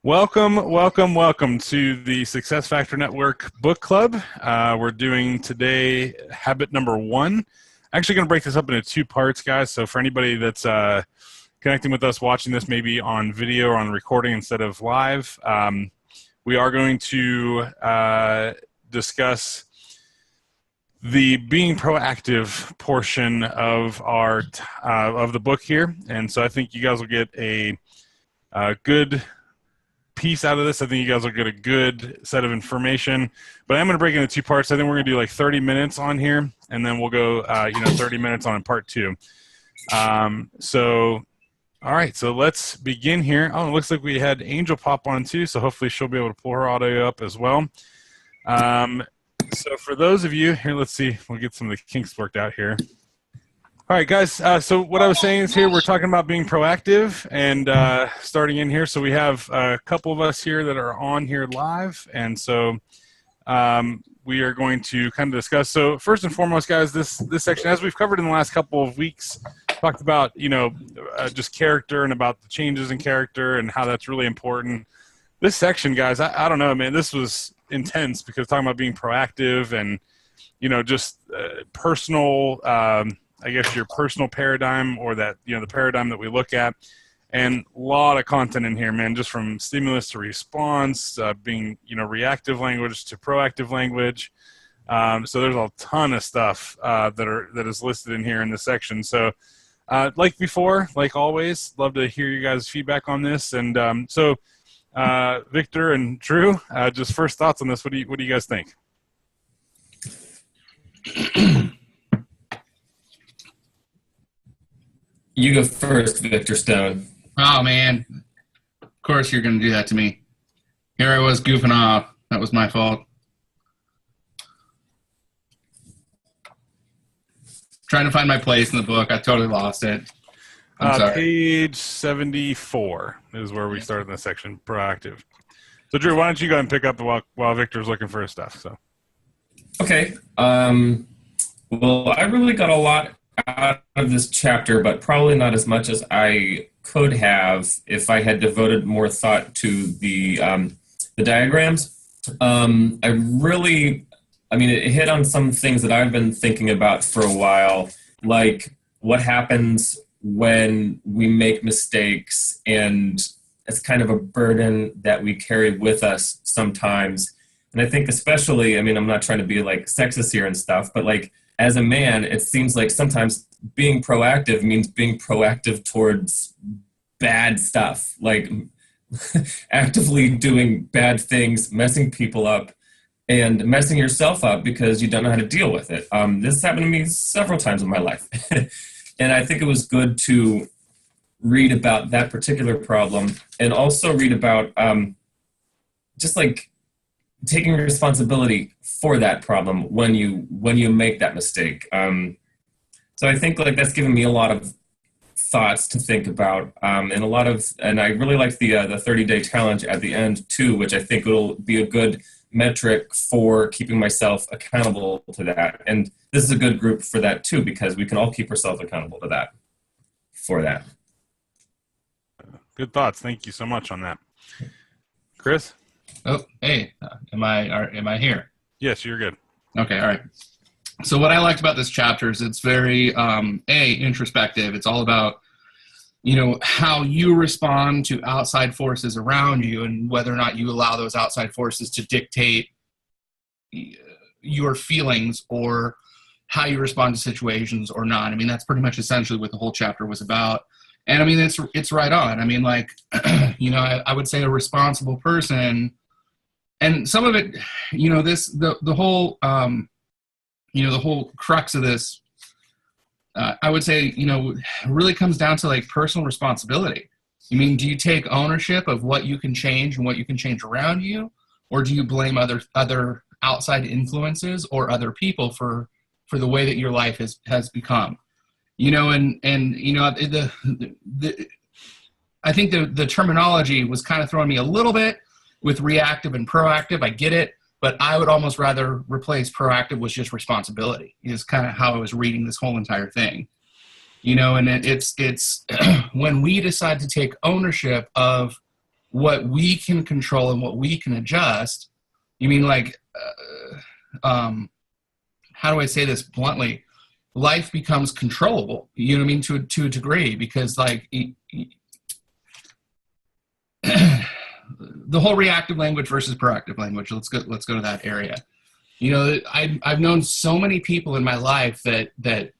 Welcome to the Success Factor Network Book Club. We're doing today habit number 1. Actually going to break this up into 2 parts, guys. So for anybody that's connecting with us, watching this maybe on video or on recording instead of live, we are going to discuss the being proactive portion of our of the book here. And so I think you guys will get a good piece out of this. I think you guys will get a good set of information, but I'm going to break it into 2 parts. I think we're going to do like 30 minutes on here, and then we'll go 30 minutes on in part 2. So all right, so let's begin here. Oh, it looks like we had Angel pop on too, so hopefully she'll be able to pull her audio up as well. So for those of you here, let's see, we'll get some of the kinks worked out here. All right, guys, so what I was saying is here we're talking about being proactive and starting in here. So we have a couple of us here that are on here live, and so we are going to kind of discuss. So first and foremost, guys, this section, as we've covered in the last couple of weeks, talked about, just character and about the changes in character and how that's really important. This section, guys, I don't know, man, this was intense because talking about being proactive and, just personal I guess your personal paradigm or that, the paradigm that we look at, and a lot of content in here, man, just from stimulus to response, being, reactive language to proactive language. So there's a ton of stuff that is listed in here in this section. So like before, like always, love to hear you guys' feedback on this. And so Victor and Drew, just first thoughts on this. What do you guys think? You go first, Victor Stone. Oh, man. Of course you're going to do that to me. Here I was goofing off. That was my fault. Trying to find my place in the book. I totally lost it. I'm sorry. Page 74 is where we started in this section, proactive. So, Drew, why don't you go and pick up while Victor's looking for his stuff? So, okay. Well, I really got a lot out of this chapter, but probably not as much as I could have if I had devoted more thought to the diagrams. It hit on some things that I've been thinking about for a while, like what happens when we make mistakes, and it's kind of a burden that we carry with us sometimes. And I think especially, I'm not trying to be like sexist here and stuff, but like as a man, it seems like sometimes being proactive means being proactive towards bad stuff, like actively doing bad things, messing people up, and messing yourself up because you don't know how to deal with it. This happened to me several times in my life. And I think it was good to read about that particular problem and also read about just like taking responsibility for that problem when you make that mistake. So I think like that's given me a lot of thoughts to think about, and I really liked the 30-day challenge at the end too, which I think will be a good metric for keeping myself accountable to that. And this is a good group for that too, because we can all keep ourselves accountable to that. For that. Good thoughts. Thank you so much on that, Chris. Oh, hey, am I here? Yes, you're good. Okay, all right. So what I liked about this chapter is it's very introspective. It's all about how you respond to outside forces around you and whether or not you allow those outside forces to dictate your feelings or how you respond to situations or not. That's pretty much essentially what the whole chapter was about. And it's right on. I would say a responsible person, and some of it, the whole crux of this, I would say, really comes down to like personal responsibility. Do you take ownership of what you can change and what you can change around you, or do you blame other outside influences or other people for the way that your life has become? I think the terminology was kind of throwing me a little bit with reactive and proactive. I get it, but I would almost rather replace proactive with just responsibility. Is kind of how I was reading this whole entire thing. And it's when we decide to take ownership of what we can control and what we can adjust. You mean like, how do I say this bluntly? Life becomes controllable, you know what I mean, to a degree, because like the whole reactive language versus proactive language. Let's go to that area. You know, I've known so many people in my life that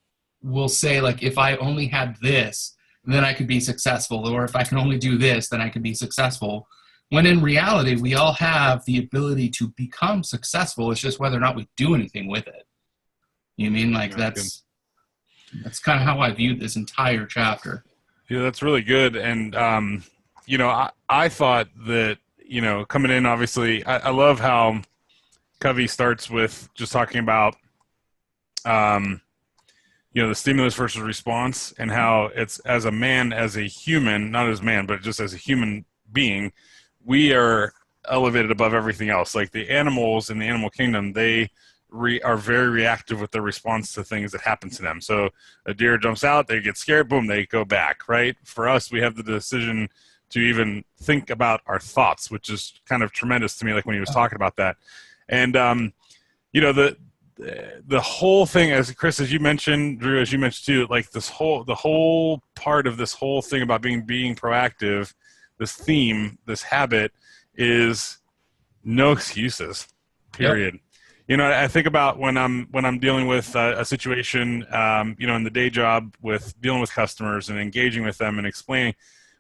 will say, like, if I only had this, then I could be successful, or if I can only do this, then I could be successful. When in reality, we all have the ability to become successful. It's just whether or not we do anything with it. You mean, like, that's kind of how I viewed this entire chapter. Yeah, that's really good. And, you know, I thought that, you know, coming in, obviously, I love how Covey starts with just talking about, you know, the stimulus versus response, and how it's, as a man, as a human, not as man, but just as a human being, we are elevated above everything else. Like the animals in the animal kingdom, they are very reactive with their response to things that happen to them. So a deer jumps out, they get scared, boom, they go back, right? For us, we have the decision to even think about our thoughts, which is kind of tremendous to me, like when he was talking about that. And, you know, the whole thing, as Chris, as you mentioned, Drew, as you mentioned too, like the whole part of this whole thing about being proactive, this theme, this habit, is no excuses, period. Yep. You know, I think about when I'm dealing with a situation, you know, in the day job, with dealing with customers and engaging with them and explaining,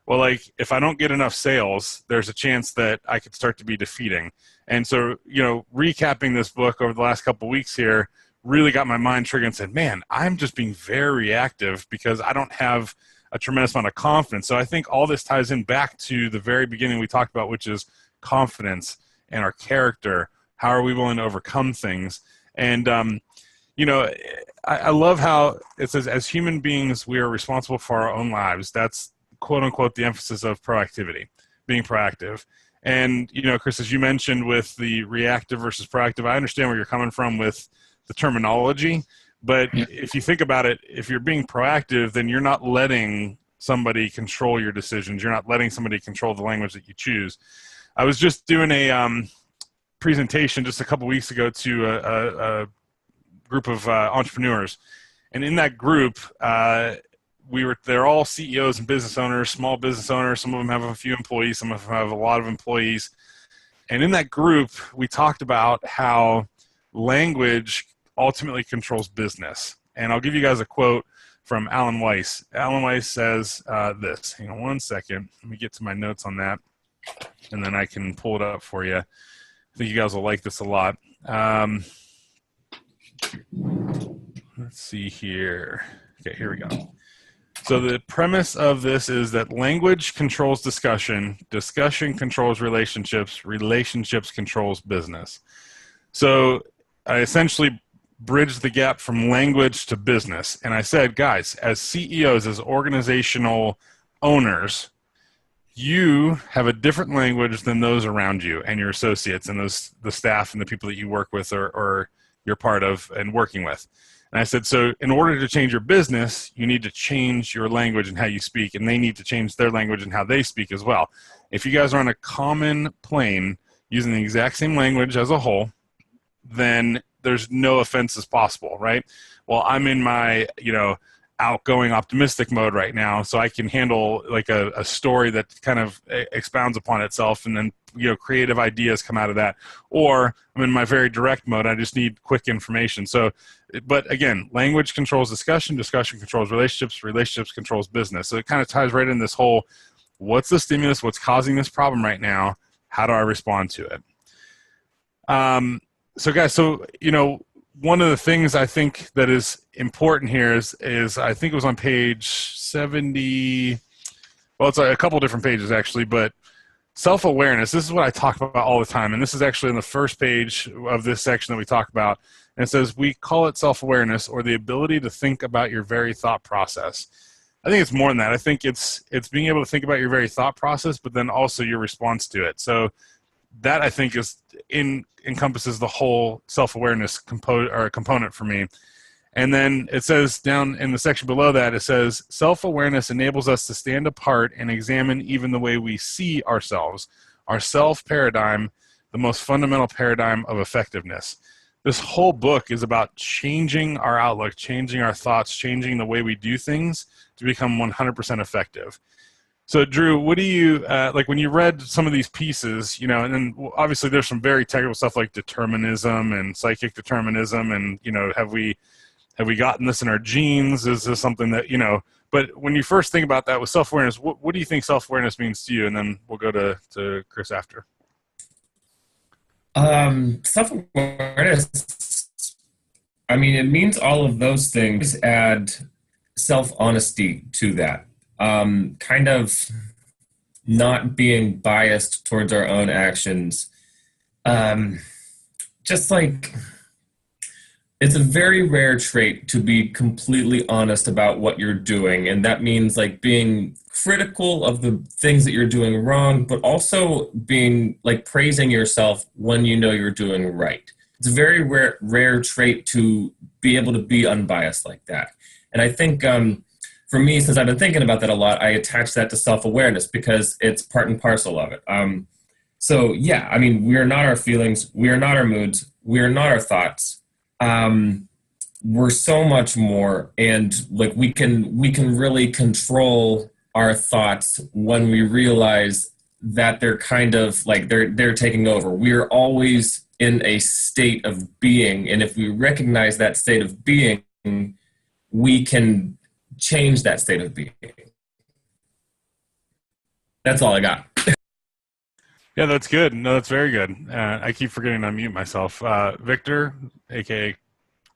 well, like, if I don't get enough sales, there's a chance that I could start to be defeating. And so, you know, recapping this book over the last couple of weeks here really got my mind triggered and said, man, I'm just being very reactive because I don't have a tremendous amount of confidence. So I think all this ties in back to the very beginning we talked about, which is confidence and our character. How are we willing to overcome things? And, you know, I love how it says, as human beings, we are responsible for our own lives. That's, quote unquote, the emphasis of proactivity, being proactive. And, you know, Chris, as you mentioned with the reactive versus proactive, I understand where you're coming from with the terminology. But if you think about it, if you're being proactive, then you're not letting somebody control your decisions. You're not letting somebody control the language that you choose. I was just doing a presentation just a couple weeks ago to a group of entrepreneurs. And in that group, they're all CEOs and business owners, small business owners. Some of them have a few employees, some of them have a lot of employees. And in that group, we talked about how language ultimately controls business. And I'll give you guys a quote from Alan Weiss. Alan Weiss says this. Hang on one second. Let me get to my notes on that, and then I can pull it up for you. I think you guys will like this a lot. Let's see here. Okay, here we go. So the premise of this is that language controls discussion, discussion controls relationships, relationships controls business. So I essentially bridged the gap from language to business. And I said, guys, as CEOs, as organizational owners, you have a different language than those around you and your associates and the staff and the people that you work with or you're part of and working with. And I said, so in order to change your business, you need to change your language and how you speak, and they need to change their language and how they speak as well. If you guys are on a common plane using the exact same language as a whole, then there's no offenses possible, right? Well, I'm in my, you know, outgoing optimistic mode right now, so I can handle like a story that kind of expounds upon itself, and then, you know, creative ideas come out of that. Or I'm in my very direct mode, I just need quick information. So, but again, language controls discussion, discussion controls relationships, relationships controls business. So it kind of ties right in this whole, what's the stimulus, what's causing this problem right now, how do I respond to it? So guys, so, you know, one of the things I think that is important here is I think it was on page 70. Well, it's a couple different pages actually, but self-awareness, this is what I talk about all the time. And this is actually in the first page of this section that we talk about. And it says, we call it self-awareness, or the ability to think about your very thought process. I think it's more than that. I think it's being able to think about your very thought process, but then also your response to it. So that, I think, encompasses the whole self-awareness component for me. And then it says down in the section below that, it says, self-awareness enables us to stand apart and examine even the way we see ourselves, our self-paradigm, the most fundamental paradigm of effectiveness. This whole book is about changing our outlook, changing our thoughts, changing the way we do things to become 100% effective. So, Drew, what do you, like when you read some of these pieces, you know, and then obviously there's some very technical stuff like determinism and psychic determinism and, you know, have we gotten this in our genes? Is this something that, you know, but when you first think about that with self-awareness, what do you think self-awareness means to you? And then we'll go to Chris after. Self-awareness, I mean, it means all of those things. Add self-honesty to that. Kind of not being biased towards our own actions. Just like, it's a very rare trait to be completely honest about what you're doing. And that means like being critical of the things that you're doing wrong, but also being like praising yourself when you know you're doing right. It's a very rare trait to be able to be unbiased like that. And I think for me, since I've been thinking about that a lot, I attach that to self-awareness because it's part and parcel of it. So yeah, I mean, we are not our feelings. We are not our moods. We are not our thoughts. We're so much more, and like we can really control our thoughts when we realize that they're kind of like they're taking over. We're always in a state of being, and if we recognize that state of being, we can change that state of being. That's all I got. Yeah, that's good. No, that's very good. I keep forgetting to unmute myself. Victor, aka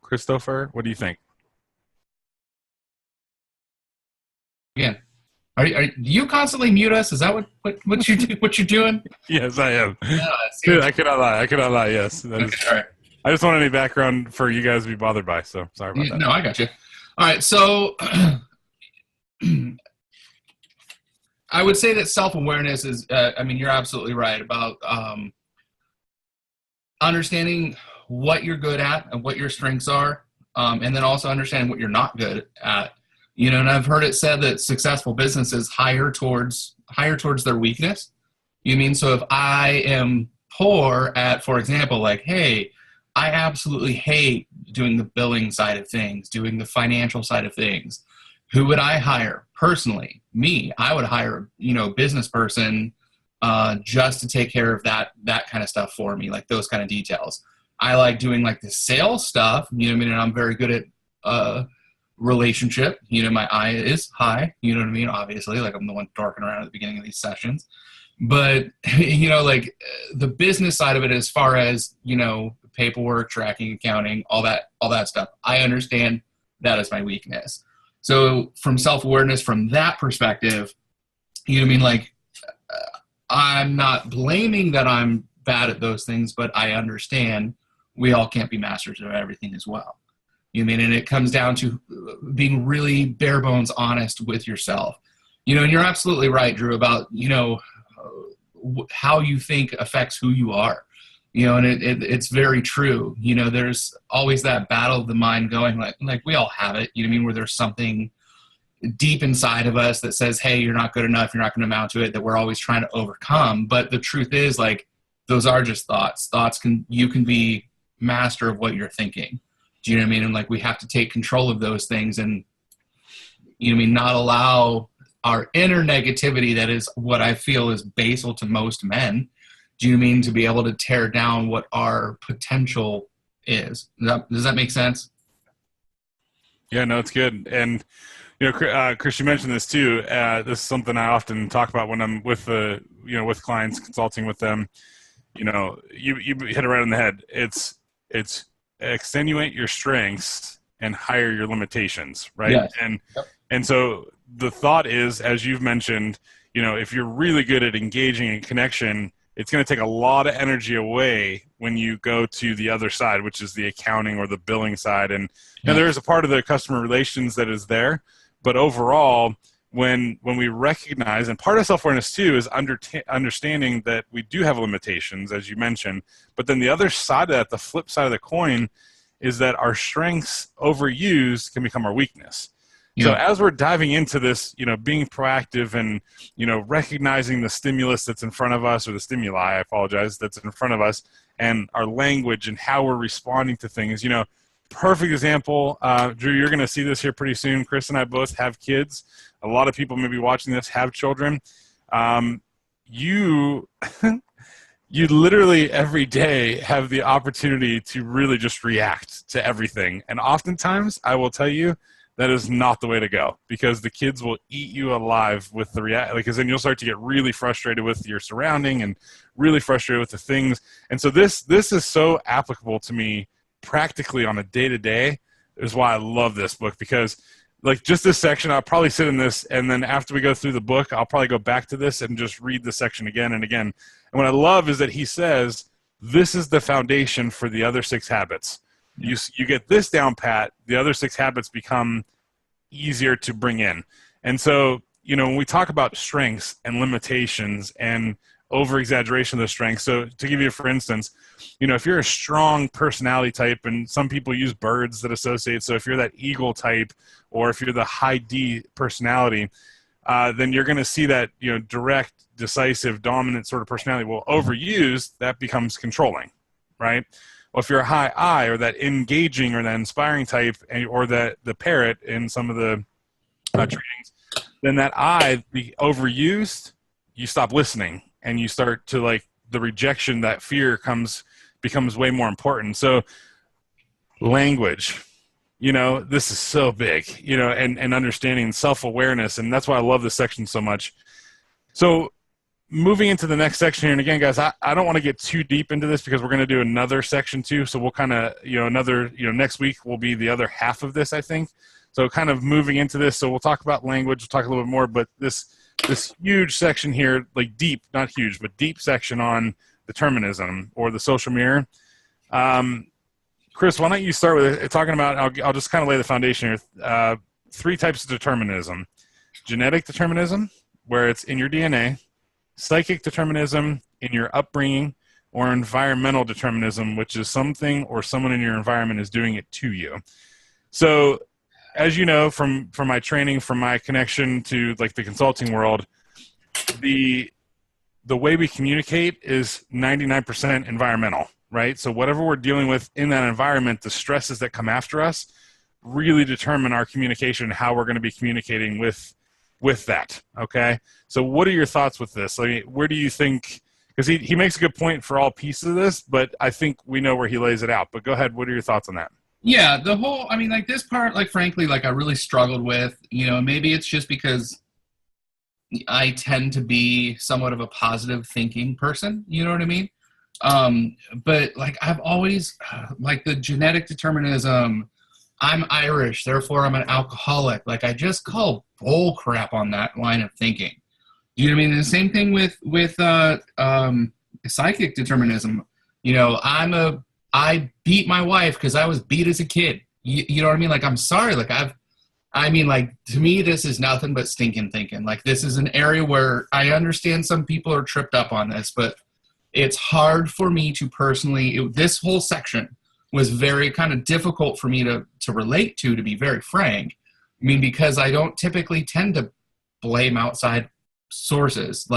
Christopher, what do you think? Again, are you constantly mute us? Is that what you do? What you're doing? Yes, I am. Yeah, I cannot lie. I cannot lie. Yes. Okay, all right. I just want any background for you guys to be bothered by. So sorry about that. No, I got you. All right, so I would say that self-awareness is, I mean, you're absolutely right about understanding what you're good at and what your strengths are, and then also understanding what you're not good at. You know, and I've heard it said that successful businesses hire towards their weakness. You mean, so if I am poor at, for example, like, hey, I absolutely hate doing the billing side of things, doing the financial side of things. Who would I hire personally? Me. I would hire, you know, a business person just to take care of that kind of stuff for me, like those kind of details. I like doing like the sales stuff, you know what I mean? And I'm very good at relationship. You know, my eye is high, you know what I mean? Obviously, like I'm the one dorking around at the beginning of these sessions. But, you know, like the business side of it, as far as, you know, paperwork, tracking, accounting, all that stuff, I understand that is my weakness. So from self-awareness, from that perspective, you know what I mean? Like, I'm not blaming that I'm bad at those things, but I understand we all can't be masters of everything as well. You know what I mean? And it comes down to being really bare bones honest with yourself. You know, and you're absolutely right, Drew, about, you know, how you think affects who you are. You know, and it's very true. You know, there's always that battle of the mind going, like we all have it, you know what I mean, where there's something deep inside of us that says, hey, you're not good enough, you're not going to amount to it, that we're always trying to overcome. But the truth is, like, those are just thoughts. You can be master of what you're thinking. Do you know what I mean? And like, we have to take control of those things and, you know what I mean, not allow our inner negativity, that is what I feel is basal to most men, do you mean, to be able to tear down what our potential is. Does that make sense? Yeah, no, it's good. And, you know, Chris, you mentioned this too. This is something I often talk about when I'm with with clients, consulting with them. You know, you hit it right on the head. It's extenuate your strengths and hire your limitations, right? Yes. And so the thought is, as you've mentioned, you know, if you're really good at engaging in connection, it's going to take a lot of energy away when you go to the other side, which is the accounting or the billing side. And now there is a part of the customer relations that is there, but overall, when we recognize, and part of self-awareness too is understanding that we do have limitations, as you mentioned, but then the other side of that, the flip side of the coin, is that our strengths overused can become our weakness. So Yeah. as we're diving into this, being proactive and, recognizing the stimulus that's in front of us, or the stimuli, I apologize, that's in front of us, and our language and how we're responding to things, perfect example. Drew, you're going to see this here pretty soon. Chris and I both have kids. A lot of people maybe watching this have children. You you literally every day have the opportunity to really just react to everything. And oftentimes, I will tell you, that is not the way to go, because the kids will eat you alive with the because then you'll start to get really frustrated with your surrounding and really frustrated with the things. And so this is so applicable to me practically on a day-to-day. Is why I love this book, because like just this section, I'll probably sit in this, and then after we go through the book, I'll probably go back to this and just read the section again and again. And what I love is that he says, this is the foundation for the other 6 habits. You get this down pat, the other 6 habits become easier to bring in. And so, when we talk about strengths and limitations and over-exaggeration of those strengths, so to give you, for instance, if you're a strong personality type, and some people use birds that associate, so if you're that eagle type, or if you're the high D personality, then you're going to see that, direct, decisive, dominant sort of personality. Well, overused, that becomes controlling, right? Well, if you're a high I, or that engaging or that inspiring type, or the parrot in some of the trainings, then that I, the overused, you stop listening, and you start to the rejection, that fear becomes way more important. So language, this is so big, and understanding self-awareness. And that's why I love this section so much. So moving into the next section here, and again, guys, I don't want to get too deep into this, because we're going to do another section too. So we'll kind of, next week will be the other half of this, I think. So kind of moving into this. So we'll talk about language, we'll talk a little bit more, but this huge section here, deep, not huge, but deep section on determinism, or the social mirror. Chris, why don't you start with it, talking about, I'll just kind of lay the foundation here. 3 types of determinism: genetic determinism, where it's in your DNA; psychic determinism, in your upbringing; or environmental determinism, which is something or someone in your environment is doing it to you. So, as you know, from my training, from my connection to the consulting world, the way we communicate is 99% environmental, right? So whatever we're dealing with in that environment, the stresses that come after us really determine our communication, how we're going to be communicating with that, okay? So what are your thoughts with this? Where do you think, because he makes a good point for all pieces of this, but I think we know where he lays it out. But go ahead, what are your thoughts on that? Yeah, the whole, this part, frankly, I really struggled with, maybe it's just because I tend to be somewhat of a positive thinking person, you know what I mean? But I've always, the genetic determinism, I'm Irish, therefore I'm an alcoholic. I just call bull crap on that line of thinking. Do you know what I mean? And the same thing with psychic determinism. I beat my wife because I was beat as a kid. You know what I mean? I'm sorry. To me, this is nothing but stinking thinking. This is an area where I understand some people are tripped up on this, but it's hard for me to personally, this whole section was very kind of difficult for me to relate to be very frank. Because I don't typically tend to blame outside sources.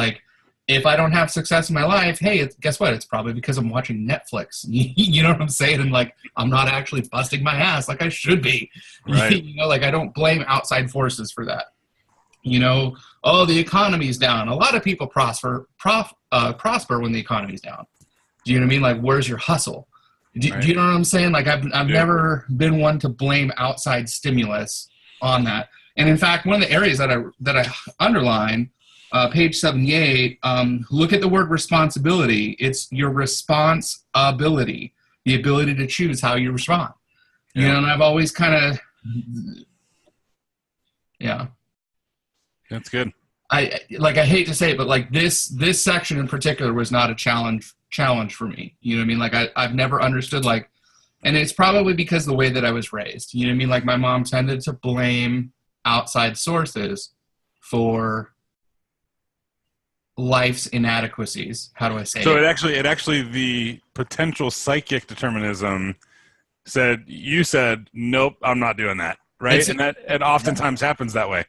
If I don't have success in my life, hey, guess what? It's probably because I'm watching Netflix. You know what I'm saying? And I'm not actually busting my ass like I should be. Right. I don't blame outside forces for that. Oh, the economy's down. A lot of people prosper when the economy's down. Do you know what I mean? Where's your hustle? Do you know what I'm saying? I've never been one to blame outside stimulus on that. And in fact, one of the areas that I underline, page 78, look at the word responsibility. It's your response ability, the ability to choose how you respond. Yeah. And I've always kind of, yeah. That's good. I hate to say it, but this section in particular was not a challenge for me. You know what I mean? I've never understood and it's probably because the way that I was raised. You know what I mean? My mom tended to blame outside sources for life's inadequacies. How do I say So it? it actually the potential psychic determinism you said, nope, I'm not doing that. Right. And it oftentimes happens that way.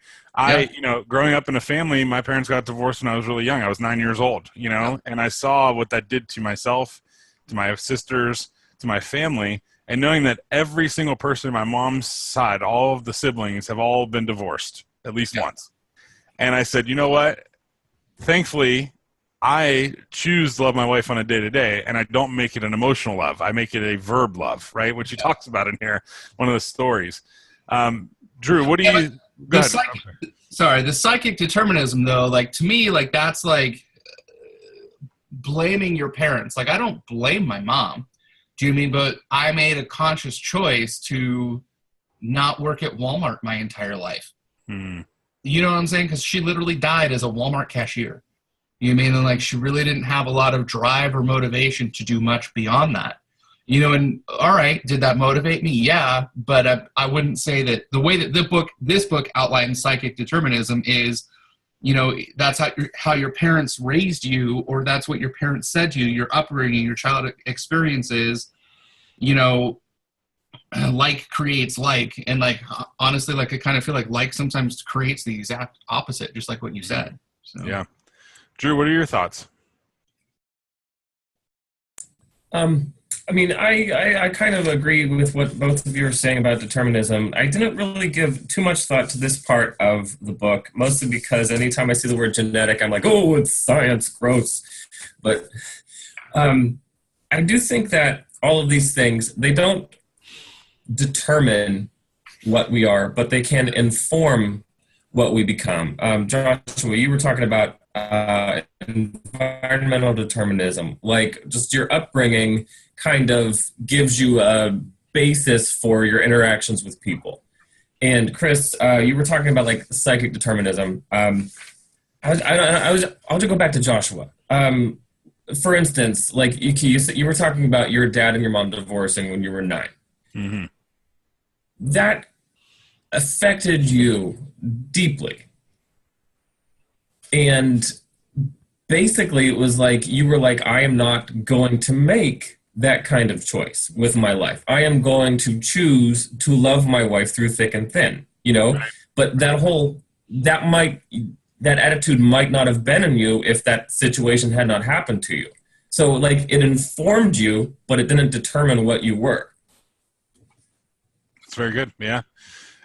Growing up in a family, my parents got divorced when I was really young. I was 9 years old, and I saw what that did to myself, to my sisters, to my family. And knowing that every single person on my mom's side, all of the siblings have all been divorced at least once. And I said, you know what? Thankfully, I choose to love my wife on a day-to-day, and I don't make it an emotional love. I make it a verb love, right? Which he talks about in here, one of the stories. Drew, what do you... Go ahead. The psychic determinism, though, like, to me, like, that's like blaming your parents. Like, I don't blame my mom. Do you mean? But I made a conscious choice to not work at Walmart my entire life. You know what I'm saying? Because she literally died as a Walmart cashier. You mean? And like, she really didn't have a lot of drive or motivation to do much beyond that. And all right, did that motivate me? Yeah, but I wouldn't say that the way that this book outlines psychic determinism is, that's how your parents raised you, or that's what your parents said to you, your upbringing, your childhood experiences, like creates like. And like, honestly, like, I kind of feel like sometimes creates the exact opposite, just like what you said. So. Yeah. Drew, what are your thoughts? I mean, I kind of agree with what both of you are saying about determinism. I didn't really give too much thought to this part of the book, mostly because anytime I see the word genetic, I'm like, oh, it's science, gross. But I do think that all of these things, they don't determine what we are, but they can inform what we become. Joshua, you were talking about environmental determinism, like just your upbringing kind of gives you a basis for your interactions with people. And Chris, you were talking about like psychic determinism. I'll just go back to Joshua. For instance, like you were talking about your dad and your mom divorcing when you were 9. Mm-hmm. That affected you deeply. And basically it was like, you were like, I am not going to make that kind of choice with my life. I am going to choose to love my wife through thick and thin, Right. But that attitude might not have been in you if that situation had not happened to you. So like, it informed you, but it didn't determine what you were. That's very good. Yeah.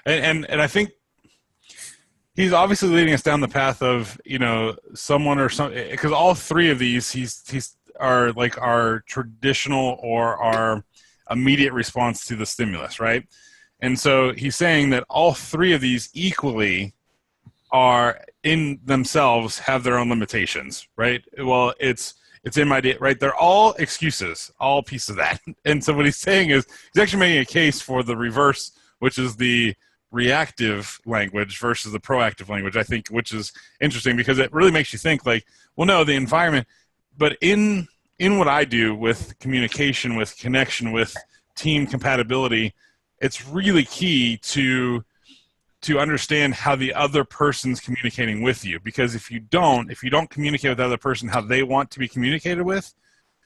And I think he's obviously leading us down the path of, someone or something, because all three of these, he's are like our traditional or our immediate response to the stimulus, right? And so he's saying that all three of these equally are in themselves have their own limitations, right? Well, it's in my right. They're all excuses, all pieces of that. And so what he's saying is he's actually making a case for the reverse, which is the reactive language versus the proactive language, I think, which is interesting because it really makes you think like, well, no, the environment. But in what I do with communication, with connection, with team compatibility, it's really key to understand how the other person's communicating with you. Because if you don't communicate with the other person how they want to be communicated with,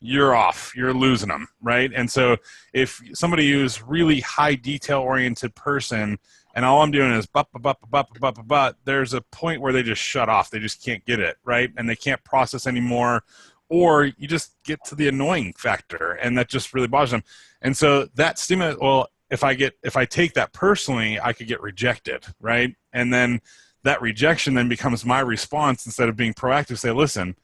you're off. You're losing them, right? And so if somebody is really high detail-oriented person and all I'm doing is there's a point where they just shut off. They just can't get it, right? And they can't process anymore. Or you just get to the annoying factor, and that just really bothers them. And so that stimulus, well, if I take that personally, I could get rejected, right? And then that rejection then becomes my response instead of being proactive. Say, listen,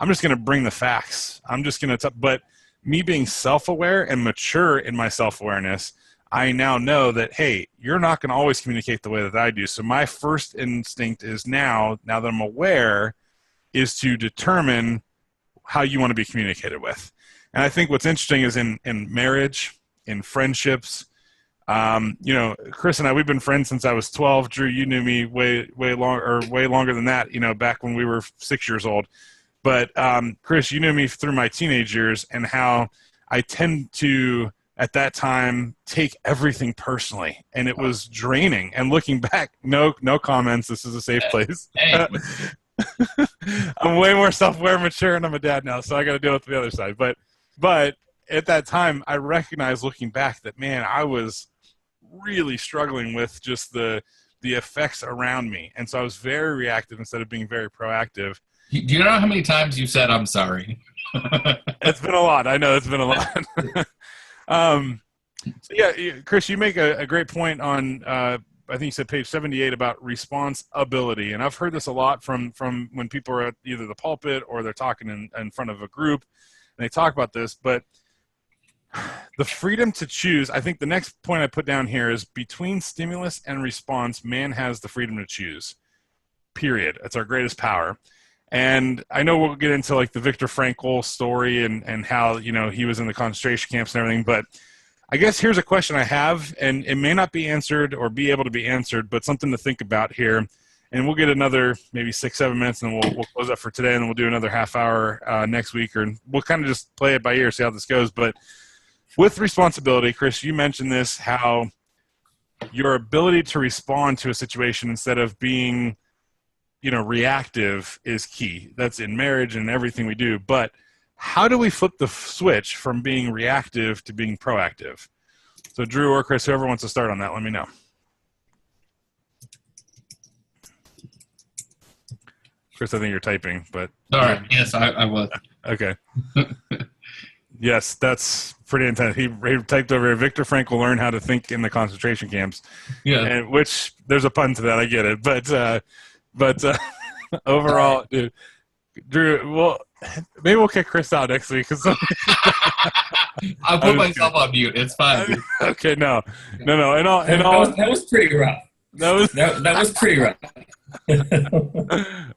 I'm just going to bring the facts. I'm just going to, but me being self-aware and mature in my self-awareness, I now know that, hey, you're not going to always communicate the way that I do. So my first instinct is now that I'm aware, is to determine how you want to be communicated with. And I think what's interesting is in marriage, in friendships, Chris and I, we've been friends since I was 12. Drew, you knew me way longer than that, back when we were 6 years old. But Chris, you knew me through my teenage years and how I tend to, at that time, take everything personally. And it was draining. And looking back, no comments. This is a safe place. Hey. I'm way more self-aware, mature, and I'm a dad now, so I got to deal with the other side. But at that time, I recognized looking back that, man, I was really struggling with just the effects around me. And so I was very reactive instead of being very proactive. Do you know how many times you said, I'm sorry? It's been a lot. I know it's been a lot. So yeah, Chris, you make a great point on, I think you said page 78 about responsibility. And I've heard this a lot from when people are at either the pulpit or they're talking in front of a group and they talk about this, but the freedom to choose, I think the next point I put down here is between stimulus and response, man has the freedom to choose, period. It's our greatest power. And I know we'll get into like the Viktor Frankl story and how, you know, he was in the concentration camps and everything, but I guess here's a question I have, and it may not be answered or be able to be answered, but something to think about here. And we'll get another maybe 6-7 minutes, and we'll close up for today, and then we'll do another half hour next week, or we'll kind of just play it by ear, see how this goes. But with responsibility, Chris, you mentioned this, how your ability to respond to a situation instead of being, you know, reactive is key. That's in marriage and everything we do. But how do we flip the switch from being reactive to being proactive? So Drew or Chris, whoever wants to start on that, let me know. Chris, I think you're typing, but... All right. Yes, I was. Okay. Yes, that's pretty intense. He typed over here, Viktor Frankl learned how to think in the concentration camps. Yeah. And which, there's a pun to that, I get it. But overall, dude, Drew, well, maybe we'll kick Chris out next week. I'll put myself on mute. It's fine. Okay, no. That was pretty rough. That was pretty rough.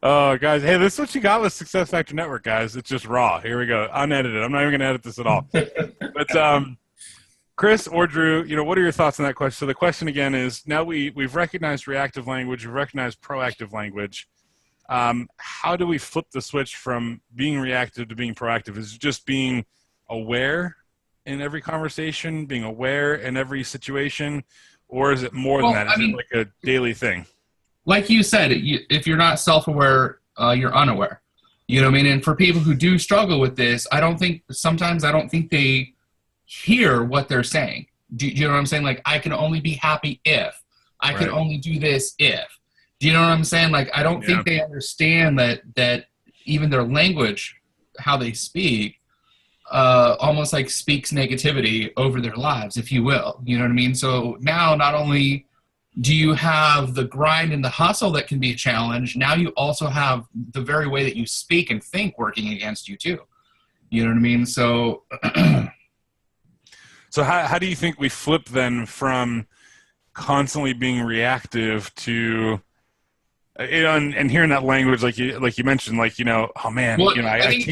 Oh, guys, hey, this is what you got with Success Factor Network, guys. It's just raw. Here we go, unedited. I'm not even going to edit this at all. But Chris or Drew, you know, what are your thoughts on that question? So the question again is: now we've recognized reactive language, we've recognized proactive language. How do we flip the switch from being reactive to being proactive? Is it just being aware in every conversation, being aware in every situation, or is it more than that? Is it like a daily thing? Like you said, if you're not self-aware, you're unaware. You know what I mean? And for people who do struggle with this, sometimes I don't think they hear what they're saying. Do you know what I'm saying? Like, I can only be happy if. I can only do this if. Do you know what I'm saying? Like, I don't think they understand that even their language, how they speak, almost like speaks negativity over their lives, if you will. You know what I mean? So now not only do you have the grind and the hustle that can be a challenge, now you also have the very way that you speak and think working against you too. You know what I mean? So so how do you think we flip then from constantly being reactive to, you know, and hearing that language, like you mentioned, like, you know, oh man, well, you know, I can't.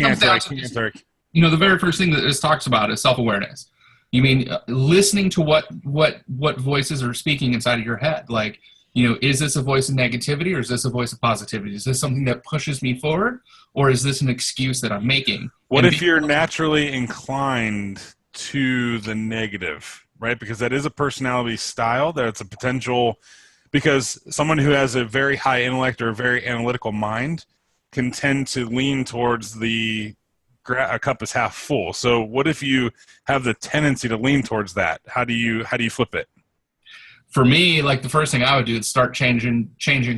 You know, the very first thing that this talks about is self-awareness. You mean listening to what voices are speaking inside of your head? Like, you know, is this a voice of negativity or is this a voice of positivity? Is this something that pushes me forward, or is this an excuse that I'm making? What if you're naturally inclined to the negative, right? Because that is a personality style. That's a potential, because someone who has a very high intellect or a very analytical mind can tend to lean towards a cup is half full. So what if you have the tendency to lean towards that? How do you flip it? For me, like, the first thing I would do is start changing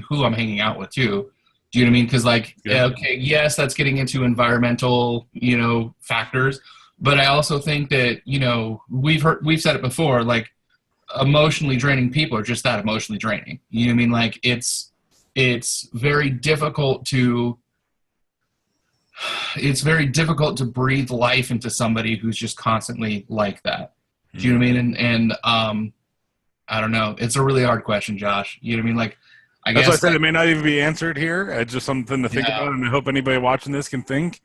who I'm hanging out with too. Do you know what I mean? Because, like, okay, yes, that's getting into environmental, you know, factors, but I also think that, you know, we've said it before, like, emotionally draining people are just that, emotionally draining. You know what I mean? Like, it's very difficult to breathe life into somebody who's just constantly like that. Do you know what I mean? And I don't know. It's a really hard question, Josh. You know what I mean? Like, I guess that's why I said it may not even be answered here. It's just something to think about, and I hope anybody watching this can think.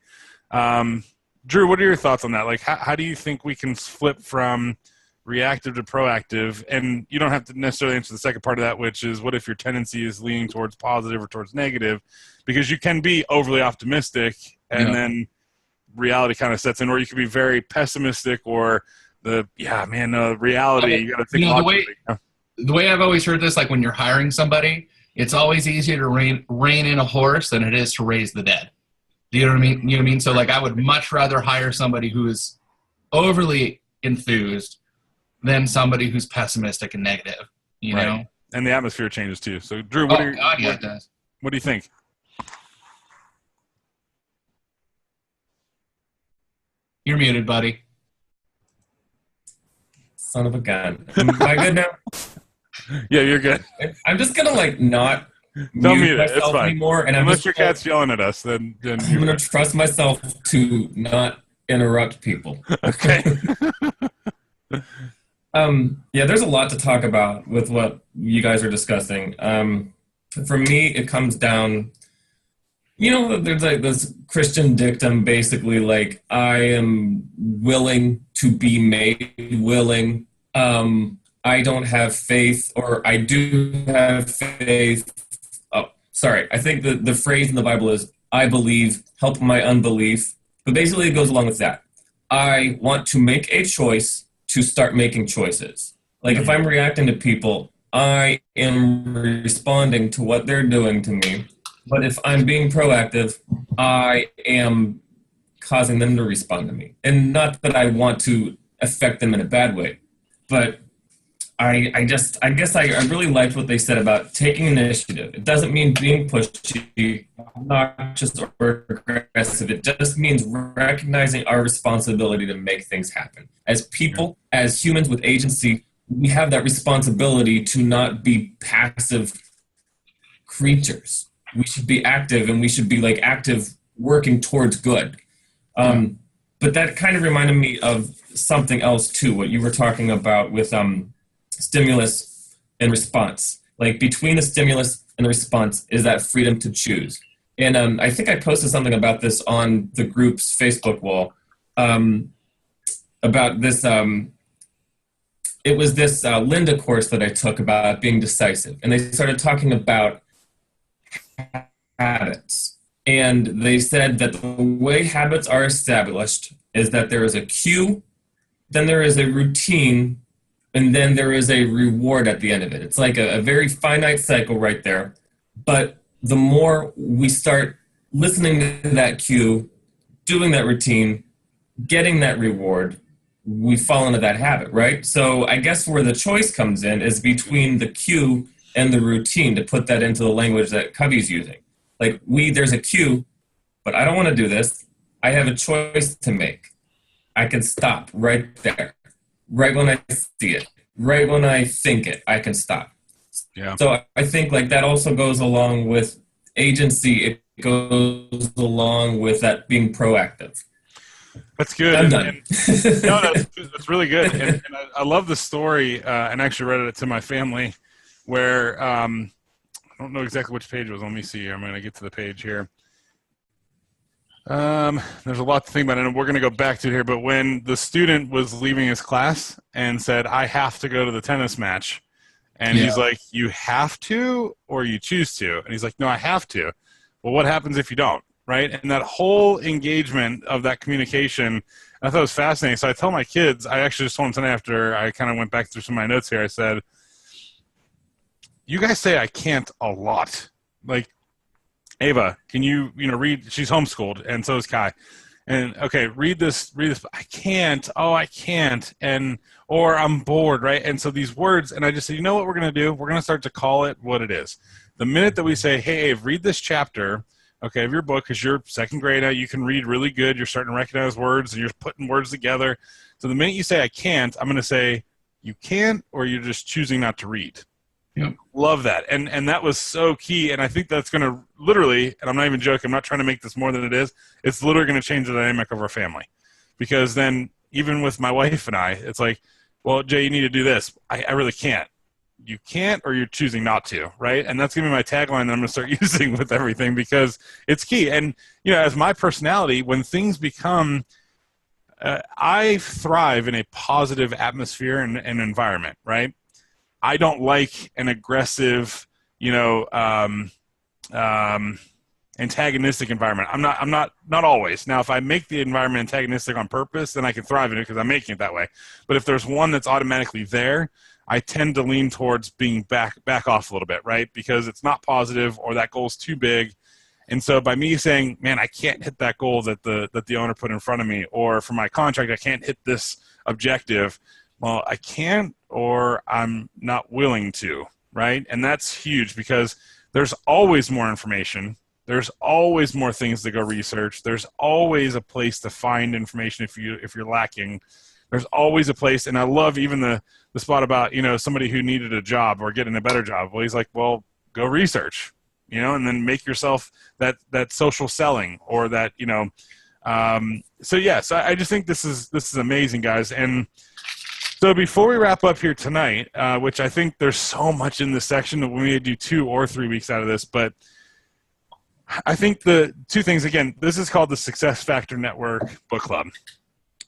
Drew, what are your thoughts on that? Like, how do you think we can flip from reactive to proactive? And you don't have to necessarily answer the second part of that, which is, what if your tendency is leaning towards positive or towards negative? Because you can be overly optimistic, and then reality kind of sets in, or you can be very pessimistic, or reality. You got to think logically. The way I've always heard this, like, when you're hiring somebody, it's always easier to rein in a horse than it is to raise the dead. Do you know what I mean? You know what I mean? So, like, I would much rather hire somebody who is overly enthused than somebody who's pessimistic and negative, you know? And the atmosphere changes too. So Drew, God, yeah, it does. What do you think? You're muted, buddy. Son of a gun. Am I good now? Yeah, you're good. I'm just gonna not Don't mute mute it. It's myself fine. anymore, and Unless your cat's yelling at us, then I'm you're gonna good. trust myself to not interrupt people. Okay. Yeah, there's a lot to talk about with what you guys are discussing. For me, it comes down, there's like this Christian dictum, basically, like, I am willing to be made willing. I don't have faith, or I do have faith. Oh, sorry. I think the phrase in the Bible is, I believe, help my unbelief. But basically, it goes along with that. I want to make a choice to start making choices. Like, if I'm reacting to people, I am responding to what they're doing to me. But if I'm being proactive, I am causing them to respond to me. And not that I want to affect them in a bad way, but I guess I really liked what they said about taking initiative. It doesn't mean being pushy, obnoxious, or aggressive. It just means recognizing our responsibility to make things happen. As people, as humans with agency, we have that responsibility to not be passive creatures. We should be active, and we should be active working towards good. But that kind of reminded me of something else too, what you were talking about with stimulus and response. Like, between the stimulus and the response is that freedom to choose. And I think I posted something about this on the group's Facebook wall, about this. It was this Linda course that I took about being decisive. And they started talking about habits. And they said that the way habits are established is that there is a cue, then there is a routine, and then there is a reward at the end of it. It's like a very finite cycle right there. But the more we start listening to that cue, doing that routine, getting that reward, we fall into that habit, right? So I guess where the choice comes in is between the cue and the routine, to put that into the language that Covey's using. Like, there's a cue, but I don't want to do this. I have a choice to make. I can stop right there. Right when I see it, right when I think it, I can stop. Yeah. So I think that also goes along with agency. It goes along with that being proactive. That's good. I'm done. No, that's really good. And I love the story, and actually read it to my family, where I don't know exactly which page it was. Let me see. I'm going to get to the page here. There's a lot to think about, and we're going to go back to it here. But when the student was leaving his class and said, I have to go to the tennis match, and he's like, you have to, or you choose to? And he's like, no, I have to. Well, what happens if you don't? Right? And that whole engagement of that communication, I thought it was fascinating. So I tell my kids, I actually just told them tonight after I kind of went back through some of my notes here, I said, you guys say I can't a lot. Like, Ava, can you read? She's homeschooled, and so is Kai. And okay, read this. I can't. Oh, I can't. Or I'm bored, right? And so these words, and I just said, you know what we're going to do? We're going to start to call it what it is. The minute that we say, hey, Ava, read this chapter, okay, of your book, because you're second grade now, you can read really good. You're starting to recognize words, and you're putting words together. So the minute you say I can't, I'm going to say you can't, or you're just choosing not to read. Yep. Love that. And that was so key. And I think that's going to literally, and I'm not even joking, I'm not trying to make this more than it is, it's literally going to change the dynamic of our family. Because then, even with my wife and I, it's like, well, Jay, you need to do this. I really can't. You can't, or you're choosing not to, right? And that's going to be my tagline that I'm going to start using with everything, because it's key. And, as my personality, when things become, I thrive in a positive atmosphere and environment, right? I don't like an aggressive, antagonistic environment. I'm not always. Now, if I make the environment antagonistic on purpose, then I can thrive in it because I'm making it that way. But if there's one that's automatically there, I tend to lean towards being back off a little bit, right? Because it's not positive, or that goal's too big. And so by me saying, man, I can't hit that goal that the owner put in front of me, or for my contract, I can't hit this objective. Well, I can't, or I'm not willing to, right? And that's huge, because there's always more information. There's always more things to go research. There's always a place to find information if you're lacking. There's always a place, and I love even the spot about, somebody who needed a job or getting a better job. Well, he's like, well, go research, and then make yourself that social selling, or that, so yes, I just think this is amazing, guys. And so before we wrap up here tonight, which I think there's so much in this section that we may do 2 or 3 weeks out of this, but I think the 2 things, again, this is called the Success Factor Network Book Club.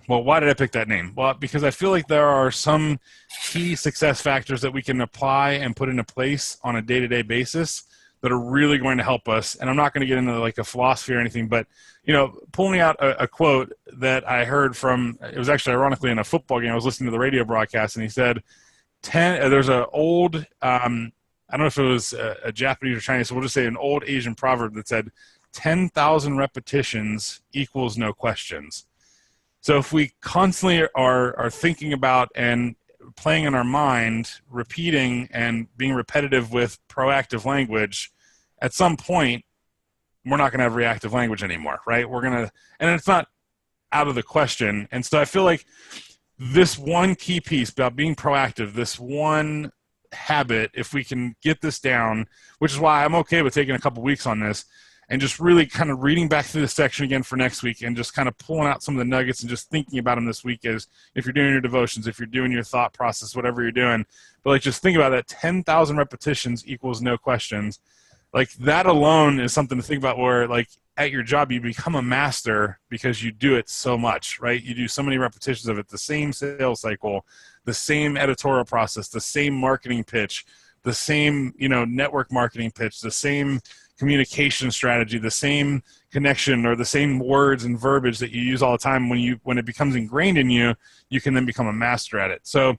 Well, why did I pick that name? Well, because I feel like there are some key success factors that we can apply and put into place on a day-to-day basis that are really going to help us. And I'm not going to get into like a philosophy or anything, but, pulling out a quote that I heard from, it was actually ironically in a football game. I was listening to the radio broadcast, and he said, there's an old, I don't know if it was a Japanese or Chinese, so we'll just say an old Asian proverb that said, 10,000 repetitions equals no questions. So if we constantly are thinking about and playing in our mind, repeating and being repetitive with proactive language, at some point, we're not going to have reactive language anymore, right? And it's not out of the question. And so I feel like this one key piece about being proactive, this one habit, if we can get this down, which is why I'm okay with taking a couple weeks on this, and just really kind of reading back through this section again for next week, and just kind of pulling out some of the nuggets and just thinking about them this week, as if you're doing your devotions, if you're doing your thought process, whatever you're doing. But like, just think about that 10,000 repetitions equals no questions. Like, that alone is something to think about, where like at your job, you become a master because you do it so much, right? You do so many repetitions of it, the same sales cycle, the same editorial process, the same marketing pitch, the same, network marketing pitch, the same communication strategy, the same connection, or the same words and verbiage that you use all the time. When it becomes ingrained in you, you can then become a master at it. So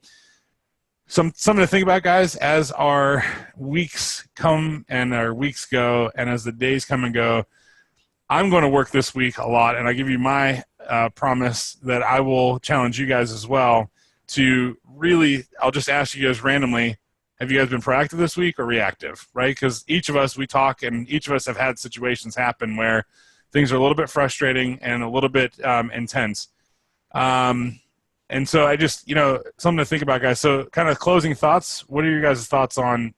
something to think about, guys, as our weeks come and our weeks go, and as the days come and go. I'm going to work this week a lot, and I give you my promise that I will challenge you guys as well to really, I'll just ask you guys randomly, have you guys been proactive this week or reactive, right? Because each of us, we talk, and each of us have had situations happen where things are a little bit frustrating and a little bit intense. And so I just, something to think about, guys. So kind of closing thoughts, what are your guys' thoughts on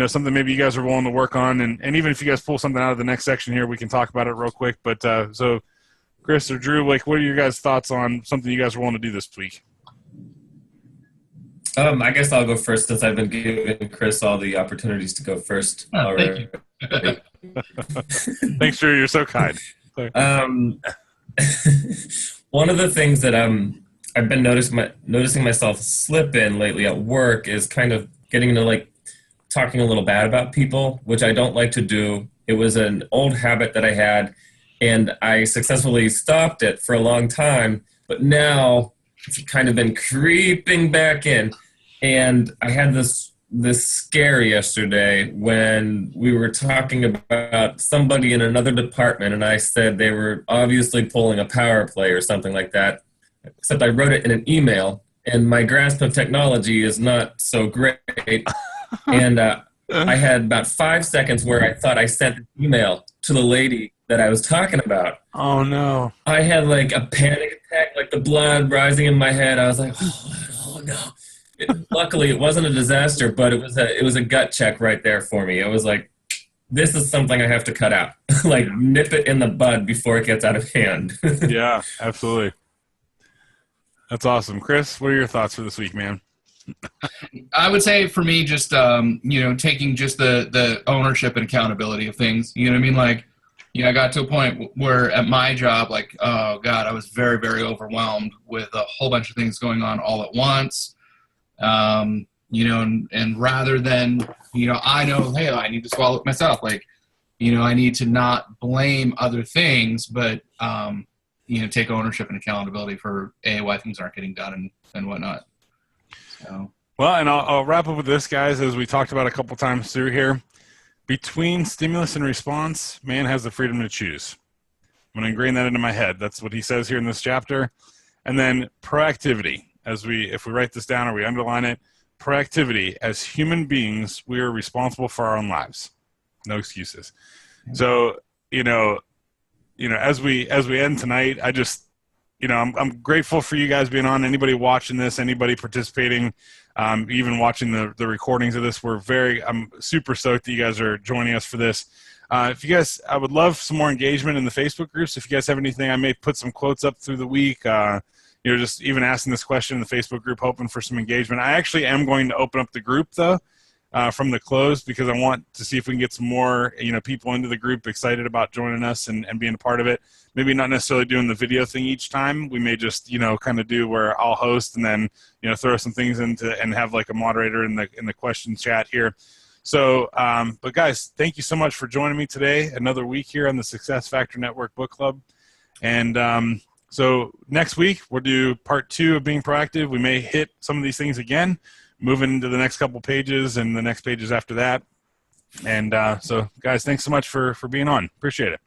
something maybe you guys are willing to work on? And even if you guys pull something out of the next section here, we can talk about it real quick. But so Chris or Drew, like, what are your guys' thoughts on something you guys are willing to do this week? I guess I'll go first, since I've been giving Chris all the opportunities to go first. Thank you. Thanks, Drew. You're so kind. One of the things that I've been noticing myself slip in lately at work is kind of getting into like talking a little bad about people, which I don't like to do. It was an old habit that I had, and I successfully stopped it for a long time, but now it's kind of been creeping back in. And I had this scare yesterday when we were talking about somebody in another department, and I said they were obviously pulling a power play or something like that, except I wrote it in an email, and my grasp of technology is not so great. And I had about 5 seconds where I thought I sent an email to the lady that I was talking about. Oh, no. I had like a panic attack, like the blood rising in my head. I was like, oh no. Luckily, it wasn't a disaster, but it was a gut check right there for me. It was like, this is something I have to cut out. Like, nip it in the bud before it gets out of hand. Yeah, absolutely. That's awesome. Chris, what are your thoughts for this week, man? I would say for me, just taking just the ownership and accountability of things. You know what I mean? Like, I got to a point where at my job, like, oh God, I was very, very overwhelmed with a whole bunch of things going on all at once. And rather than, I know, hey, I need to swallow it myself. Like, I need to not blame other things, but, take ownership and accountability for why things aren't getting done and whatnot. So. Well, and I'll wrap up with this, guys, as we talked about a couple times through here. between stimulus and response, man has the freedom to choose. I'm going to ingrain that into my head. That's what he says here in this chapter. And then proactivity, if we write this down or we underline it, proactivity, as human beings, we are responsible for our own lives. No excuses. So, as we end tonight, I just, I'm grateful for you guys being on. Anybody watching this, anybody participating, even watching the recordings of this, I'm super stoked that you guys are joining us for this. If you guys, I would love some more engagement in the Facebook groups. If you guys have anything, I may put some quotes up through the week. Just even asking this question in the Facebook group, hoping for some engagement. I actually am going to open up the group though, from the close, because I want to see if we can get some more, people into the group excited about joining us and being a part of it. Maybe not necessarily doing the video thing each time. We may just, kind of do where I'll host and then, throw some things into and have like a moderator in the question chat here. So, but guys, thank you so much for joining me today. Another week here on the Success Factor Network Book Club. And so next week, we'll do part 2 of being proactive. We may hit some of these things again, moving into the next couple pages and the next pages after that. And so, guys, thanks so much for being on. Appreciate it.